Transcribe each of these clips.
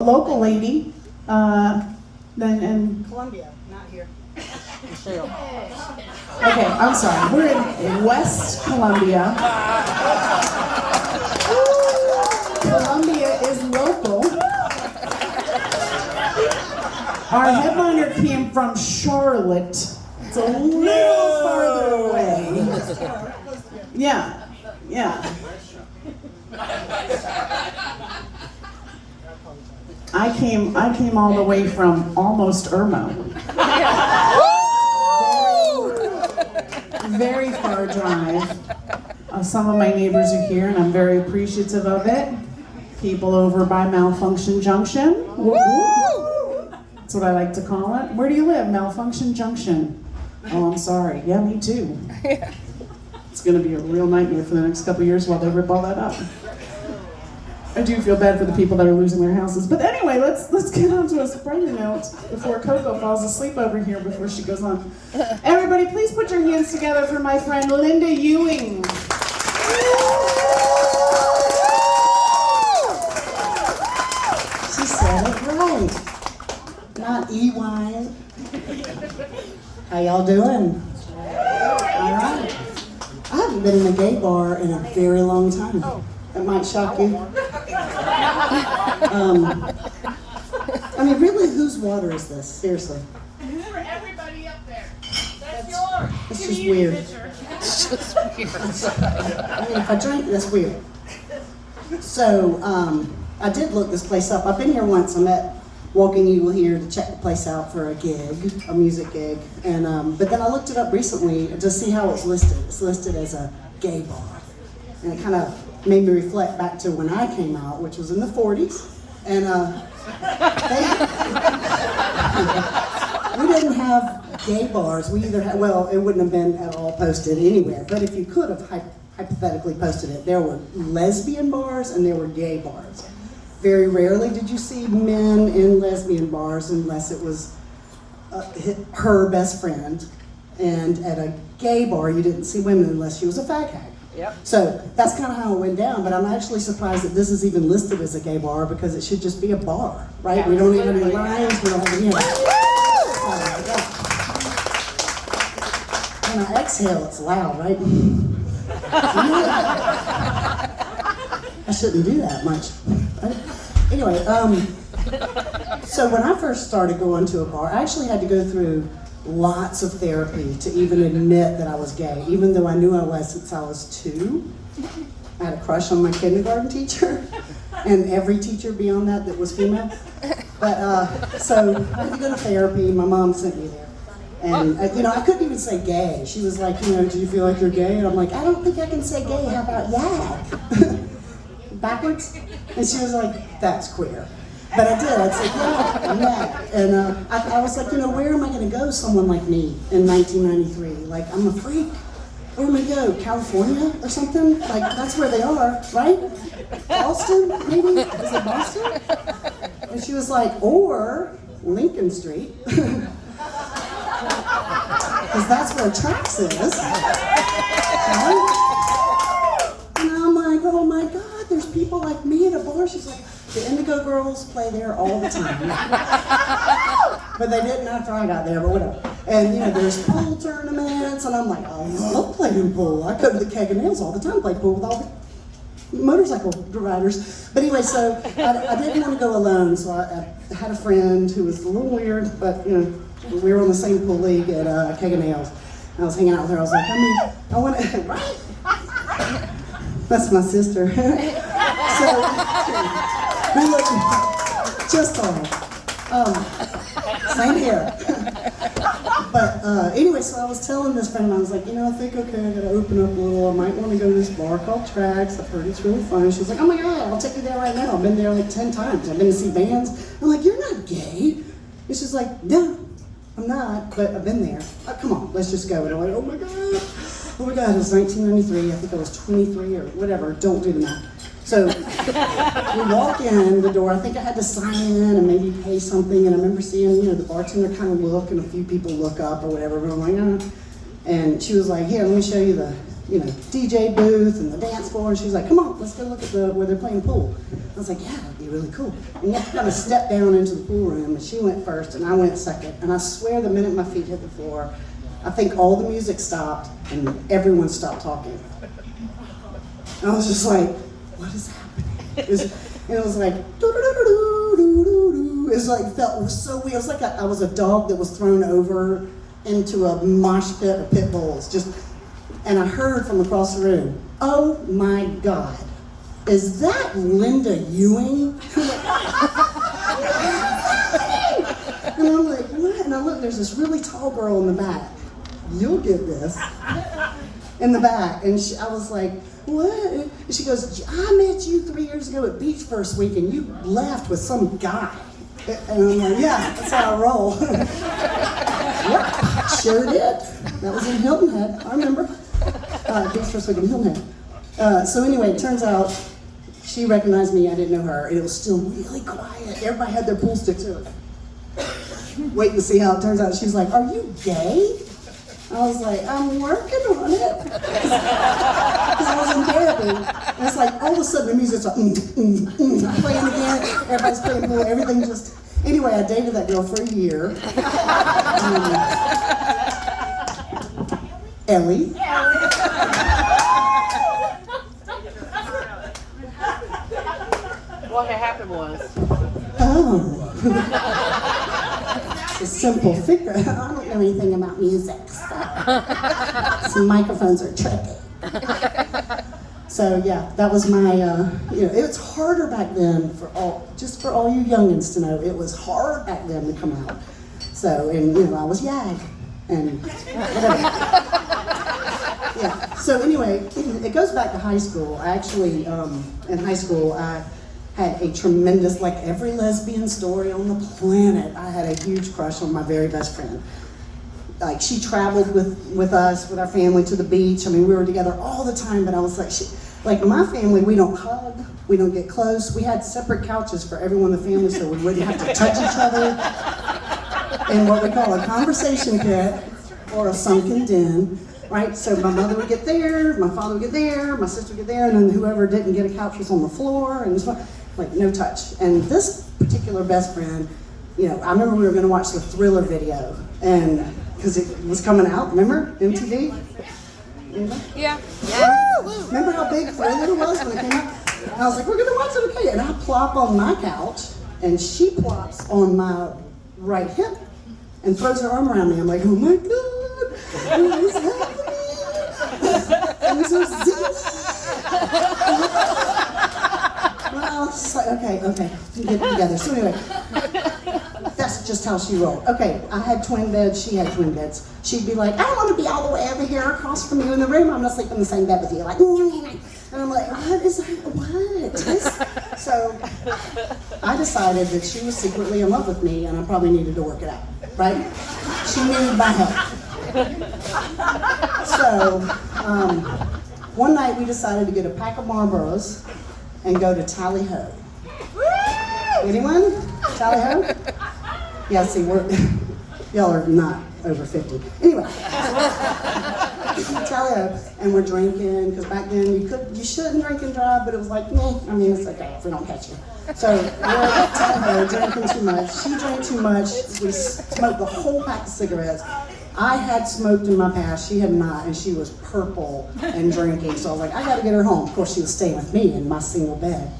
local lady. And Columbia, not here. okay, I'm sorry. We're in West Columbia. Columbia is local. Our headliner came from Charlotte. It's a little farther away. Yeah. I came all the way from almost Irmo. Very far drive. Some of my neighbors are here, and I'm very appreciative of it. People over by Malfunction Junction. That's what I like to call it. Where do you live? Malfunction Junction. Oh, I'm sorry. Yeah, me too. It's going to be a real nightmare for the next couple of years while they rip all that up. I do feel bad for the people that are losing their houses. But anyway, let's get on to a brighter note before Coco falls asleep over here before she goes on. Everybody, please put your hands together for my friend Linda Ewing. She said it right. Not Ewing. How y'all doing? All right. I haven't been in a gay bar in a very long time. That might shock you. I mean, really, whose water is this? Seriously. For everybody up there. That's yours. It's just weird. I mean, if I drink, that's weird. So, I did look this place up. I've been here once. I met Walking Eagle here to check the place out for a gig, a music gig. And but then I looked it up recently to see how it's listed. It's listed as a gay bar. And it kind of made me reflect back to when I came out, which was in the 40s. And we didn't have gay bars. We either had, well, it wouldn't have been at all posted anywhere. But if you could have hypothetically posted it, there were lesbian bars and there were gay bars. Very rarely did you see men in lesbian bars unless it was her best friend. And at a gay bar, you didn't see women unless she was a fag hag. Yep. So that's kind of how it went down, but I'm actually surprised that this is even listed as a gay bar because it should just be a bar, right? Yeah, we don't even have any lines, we don't have any. When I exhale, it's loud, right? I shouldn't do that much. Anyway, so when I first started going to a bar, I actually had to go through lots of therapy to even admit that I was gay, even though I knew I was since I was 2. I had a crush on my kindergarten teacher, and every teacher beyond that was female. But so I had to go to therapy. My mom sent me there, and I couldn't even say gay. She was like, do you feel like you're gay? And I'm like, I don't think I can say gay. How about yak? Backwards? And she was like, that's queer. But I did. I said, yeah, I'm that. And I was like, where am I going to go, someone like me, in 1993? Like, I'm a freak. Where am I going to go? California or something? Like, that's where they are, right? Boston, maybe? Is it Boston? And she was like, or Lincoln Street. Because that's where Trax is. Right? And I'm like, oh my God, there's people like me at a bar. She's like, the Indigo Girls play there all the time. But they didn't after I got there, but whatever. And there's pool tournaments, and I'm like, I love playing pool. I go to the Keg of Nails all the time, play pool with all the motorcycle riders. But anyway, so I didn't want to go alone, so I had a friend who was a little weird, but we were on the same pool league at Keg of Nails. And I was hanging out with her. I was like, I want to, right? That's my sister. So, we look just all same here. But anyway, so I was telling this friend, I was like, I think, okay, I gotta open up a little. I might want to go to this bar called Trax. I've heard it's really fun. She was like, oh my God, I'll take you there right now. I've been there like 10 times. I've been to see bands. I'm like, you're not gay. And she's like, no, I'm not, but I've been there. Come on, let's just go. And I'm like, oh my God, it was 1993. I think I was 23 or whatever. Don't do the math. So we walk in the door. I think I had to sign in and maybe pay something. And I remember seeing, the bartender kind of look and a few people look up or whatever. But I'm like, And she was like, here, let me show you the DJ booth and the dance floor, and she's like, come on, let's go look at where they're playing pool. I was like, yeah, that'd be really cool. And you have to kind of step down into the pool room, and she went first, and I went second, and I swear the minute my feet hit the floor, I think all the music stopped, and everyone stopped talking. And I was just like, what is happening? And it was like, doo-doo-doo-doo-doo-doo-doo. It felt so weird. It was like I was a dog that was thrown over into a mosh pit of pit bulls. And I heard from across the room, oh my God, is that Linda Ewing? And I'm like, what? And I look, there's this really tall girl in the back. You'll get this. In the back. And I was like, what? And she goes, I met you 3 years ago at Beach First Week and you left with some guy. And I'm like, yeah, that's how I roll. Yep, sure did. That was in Hilton Head, I remember. Beach First Week in Hilton Head. So anyway, it turns out she recognized me, I didn't know her, and it was still really quiet. Everybody had their pool sticks in it. Waiting to see how it turns out. She's like, are you gay? I was like, I'm working on it. Because I was in therapy. And it's like, all of a sudden the music's like, playing again. Everybody's playing pool. Everything just... Anyway, I dated that girl for a year. Ellie. What had happened was. Oh. It's a simple figure. I don't know anything about music. Some microphones are tricky. So yeah, that was my, it was harder back then for all you youngins to know, it was hard back then to come out. So, and I was YAG, and whatever. Yeah, so anyway, it goes back to high school. I actually, in high school, I had a tremendous, like every lesbian story on the planet, I had a huge crush on my very best friend. Like, she traveled with us, with our family, to the beach. I mean, we were together all the time, but I was like, my family, we don't hug, we don't get close. We had separate couches for everyone in the family so we wouldn't have to touch each other in what we call a conversation pit or a sunken den, right? So my mother would get there, my father would get there, my sister would get there, and then whoever didn't get a couch was on the floor, and like no touch. And this particular best friend, I remember we were gonna watch the Thriller video, and because it was coming out, remember? MTV? Yeah. Woo! Remember how big Thriller was when it came out? And I was like, we're gonna watch it, okay. And I plop on my couch, and she plops on my right hip and throws her arm around me. I'm like, oh my God, what is happening? I'm so zing. Well, I was just like, okay, get it together. So anyway, that's just how she rolled. Okay, I had twin beds, she had twin beds. She'd be like, I don't want to be all the way over here across from you in the room. I'm gonna sleep in the same bed with you. Like, and I'm like, what is that? What? So I decided that she was secretly in love with me and I probably needed to work it out, right? She needed my help. So one night we decided to get a pack of Marlboros and go to Tally Ho. Anyone? Tally Ho? Yeah, see, y'all are not over 50. Anyway, Tally Ho, and we're drinking, because back then you shouldn't drink and drive, but it was like, meh, I mean, it's okay if we don't catch you. So we're at Tally Ho, drinking too much. She drank too much. We smoked the whole pack of cigarettes. I had smoked in my past, she had not, and she was purple and drinking. So I was like, I gotta get her home. Of course, she was staying with me in my single bed.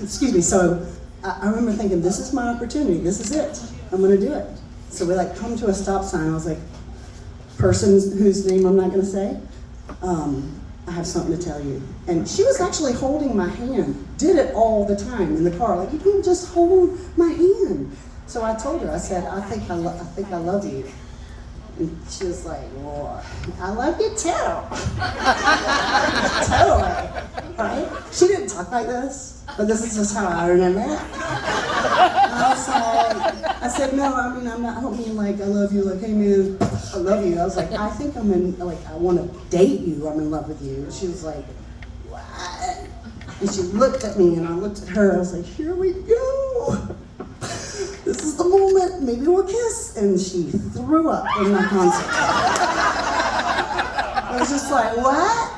Excuse me, so I remember thinking, this is my opportunity, this is it. I'm gonna do it. So we come to a stop sign. I was like, person whose name I'm not gonna say, I have something to tell you. And she was actually holding my hand, did it all the time in the car. Like, you can't just hold my hand. So I told her, I said, I think I love you. And she was like, well, I love you too. Totally, right? She didn't talk like this, but this is just how I remember it. I said, no, I mean, I don't mean like I love you, like, hey man, I love you. I was like, I think I'm in, like, I want to date you, I'm in love with you. And she was like, what? And she looked at me and I looked at her, I was like, here we go. This is the moment, maybe we'll kiss. And she threw up in my concert. was just like, what?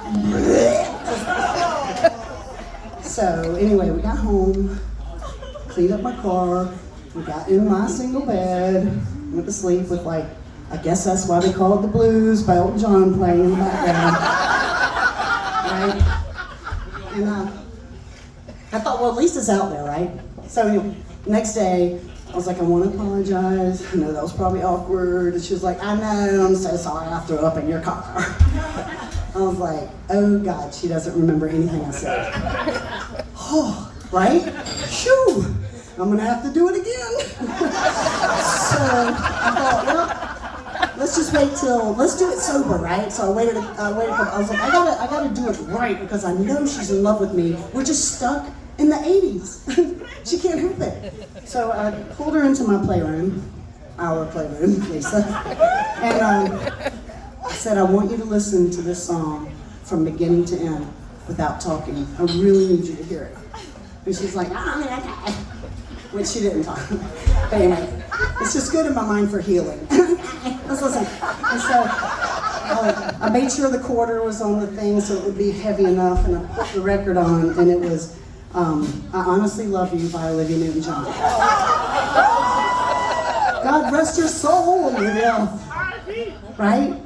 So anyway, we got home, cleaned up my car, we got in my single bed, went to sleep with like, I guess that's why they call it the blues by Elton John playing in the background. Right? And I thought, well, at least it's out there, right? So anyway, next day, I was like, I want to apologize. I know that was probably awkward. And she was like, I know, I'm so sorry I threw up in your car. I was like, oh God, she doesn't remember anything I said. Oh, right? Shoo! I'm gonna have to do it again. So I thought, well, let's just wait let's do it sober, right? So I waited, I was like, I gotta do it right because I know she's in love with me. We're just stuck in the 80s. She can't help it. So I pulled her into my playroom, our playroom, Lisa, and I said, I want you to listen to this song from beginning to end without talking. I really need you to hear it. And she's like, okay. Which she didn't talk. But anyway, it's just good in my mind for healing. Let's listen. And so I made sure the quarter was on the thing so it would be heavy enough, and I put the record on, and it was I Honestly Love You by Olivia Newton-John. God rest her soul, Olivia. Right?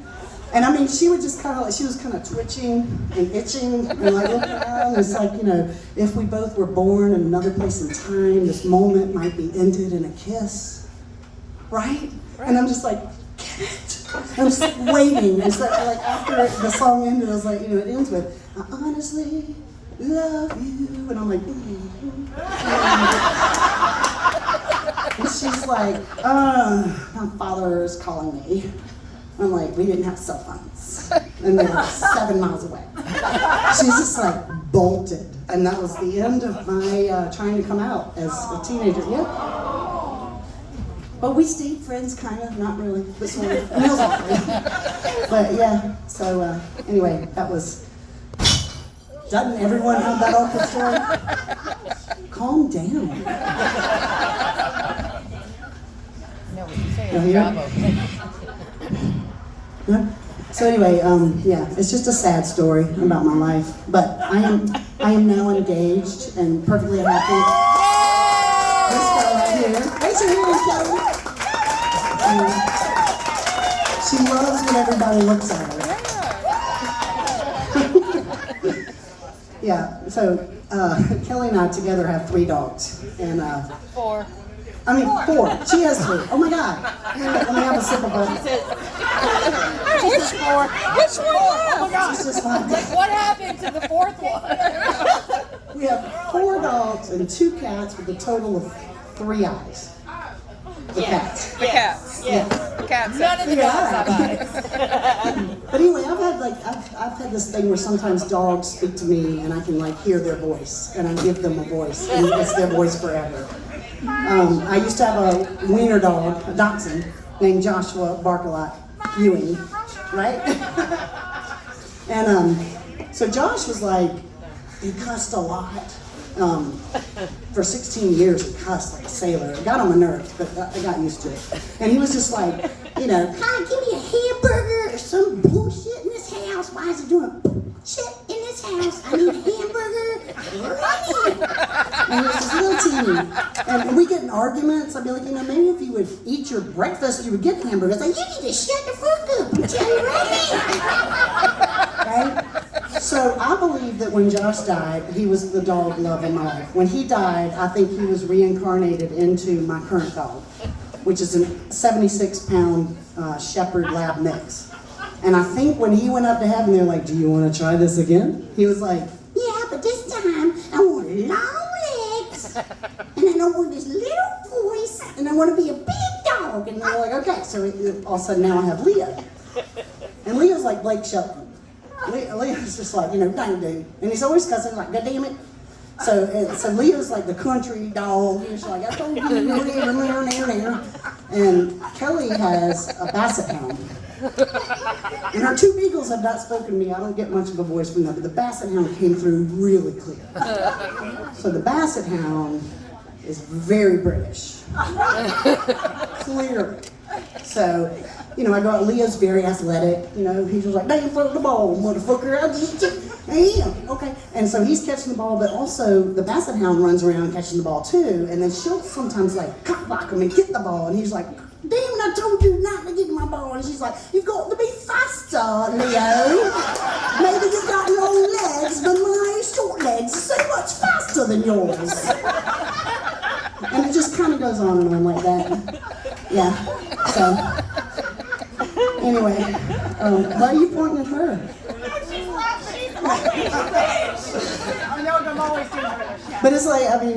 And I mean, she was kind of twitching and itching and like looking around. It's like, if we both were born in another place in time, this moment might be ended in a kiss. Right? And I'm just like, get it. I'm just waiting. It's like after the song ended, I was like, it ends with, I honestly love you. And I'm like, and she's like, my father is calling me. I'm like, we didn't have cell phones. And they were 7 miles away. She's just like bolted. And that was the end of my trying to come out as a teenager. Yeah. But we stayed friends, kind of, not really, but sort of. Meals off. But yeah, so anyway, that was, doesn't everyone have that awkward story? Calm down. No, what you say No, is here? Bravo. Yeah. So anyway, yeah, it's just a sad story about my life. But I am now engaged and perfectly happy. This girl right here. Raise your hand, Kelly. She loves when everybody looks at her. Yeah. So Kelly and I together have 3 dogs, and 4. I mean 4. She has 3. Oh my God. Let me have a sip of her. Which 4? Which one? Oh my God. She's just fine. What happened to the 4th one? We have 4 dogs and 2 cats with a total of 3 eyes. The cats. The cats. Yeah. The cats. None of the dogs have eyes. But anyway, I've had this thing where sometimes dogs speak to me and I can hear their voice and I give them a voice and it's their voice forever. I used to have a wiener dog, a dachshund, named Joshua Barkalot Ewing, right? And so Josh was he cussed a lot. For 16 years he cussed like a sailor. It got on my nerves, but I got used to it. And he was just like, give me a hamburger. There's some bullshit in this house. Why is he doing bullshit in this house? I need a hamburger. And he was just little teeny. And we get in arguments. I'd be like, maybe if you would eat your breakfast, you would get hamburgers. Like, you need to shut the fuck up until you're ready. Right? So I believe that when Josh died, he was the dog love in my life. When he died, I think he was reincarnated into my current dog, which is a 76-pound Shepherd Lab mix. And I think when he went up to heaven, they're like, do you want to try this again? He was like, yeah, but this time I want long legs, and then I want this little voice, and I want to be a big dog. And they're like, okay. So all of a sudden now I have Leah. And Leah's like Blake Shelton. Leah's just like, dang dude. And he's always cussing like, God damn it. So Leah's like the country dog. He's like, I told you, and Kelly has a Basset Hound. And our 2 beagles have not spoken to me. I don't get much of a voice from them, but the Basset Hound came through really clear. So the Basset Hound is very British. Clearly. So, you know, I go out, Leo's very athletic, you know, he's just like, "Dang, throw the ball, motherfucker." Okay. And so he's catching the ball, but also the Basset Hound runs around catching the ball too, and then she'll sometimes like cock block him and get the ball, and he's like, "Damn, I told you not to get my ball." And she's like, "You've got to be faster, Leo. Maybe you've got long legs, but my short legs are so much faster than yours." And it just kind of goes on and on like that. Yeah. So, anyway, why are you pointing at her? She's laughing. I know I'm always doing her. But it's like, I mean,